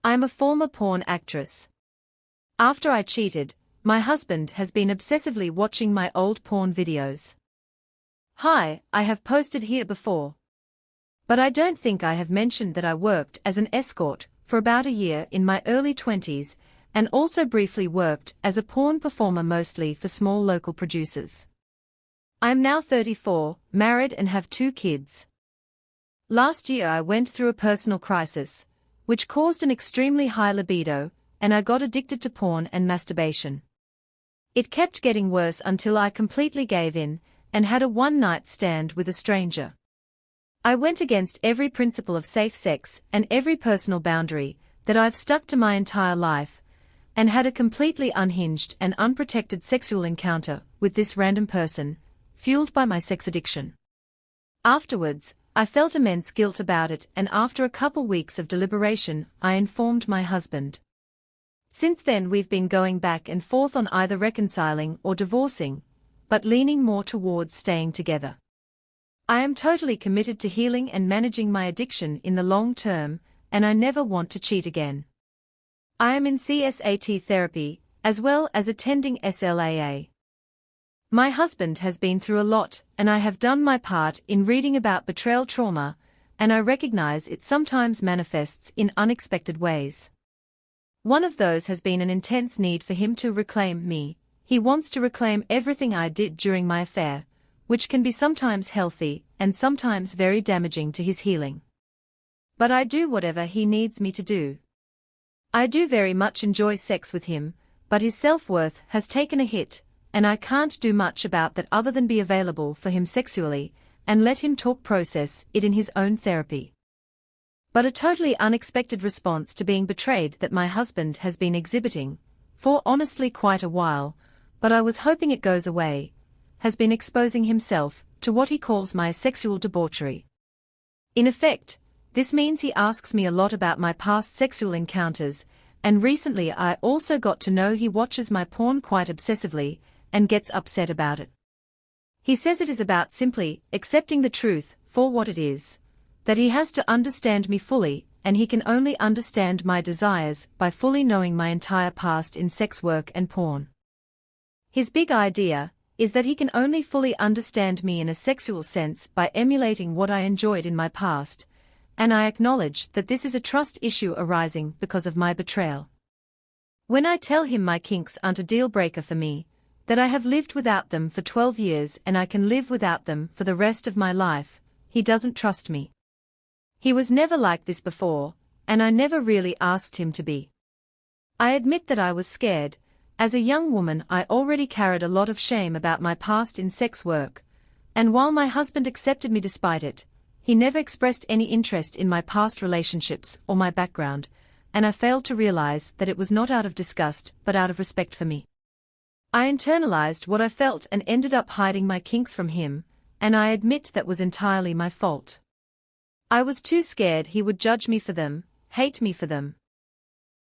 I'm a former porn actress. After I cheated, my husband has been obsessively watching my old porn videos. Hi, I have posted here before. But I don't think I have mentioned that I worked as an escort for about a year in my early 20s, and also briefly worked as a porn performer mostly for small local producers. I am now 34, married and have 2 kids. Last year I went through a personal crisis, which caused an extremely high libido, and I got addicted to porn and masturbation. It kept getting worse until I completely gave in, and had a one-night stand with a stranger. I went against every principle of safe sex and every personal boundary that I've stuck to my entire life, and had a completely unhinged and unprotected sexual encounter with this random person, fueled by my sex addiction. Afterwards, I felt immense guilt about it, and after a couple weeks of deliberation, I informed my husband. Since then we've been going back and forth on either reconciling or divorcing, but leaning more towards staying together. I am totally committed to healing and managing my addiction in the long term, and I never want to cheat again. I am in CSAT therapy, as well as attending SLAA. My husband has been through a lot, and I have done my part in reading about betrayal trauma, and I recognize it sometimes manifests in unexpected ways. One of those has been an intense need for him to reclaim me. He wants to reclaim everything I did during my affair, which can be sometimes healthy and sometimes very damaging to his healing. But I do whatever he needs me to do. I do very much enjoy sex with him, but his self-worth has taken a hit, and I can't do much about that other than be available for him sexually, and let him process it in his own therapy. But a totally unexpected response to being betrayed that my husband has been exhibiting, for honestly quite a while, but I was hoping it goes away, has been exposing himself to what he calls my sexual debauchery. In effect, this means he asks me a lot about my past sexual encounters, and recently I also got to know he watches my porn quite obsessively, and gets upset about it. He says it is about simply accepting the truth for what it is, that he has to understand me fully, and he can only understand my desires by fully knowing my entire past in sex work and porn. His big idea is that he can only fully understand me in a sexual sense by emulating what I enjoyed in my past, and I acknowledge that this is a trust issue arising because of my betrayal. When I tell him my kinks aren't a deal breaker for me, that I have lived without them for 12 years and I can live without them for the rest of my life, he doesn't trust me. He was never like this before, and I never really asked him to be. I admit that I was scared. As a young woman I already carried a lot of shame about my past in sex work, and while my husband accepted me despite it, he never expressed any interest in my past relationships or my background, and I failed to realize that it was not out of disgust but out of respect for me. I internalized what I felt and ended up hiding my kinks from him, and I admit that was entirely my fault. I was too scared he would judge me for them, hate me for them,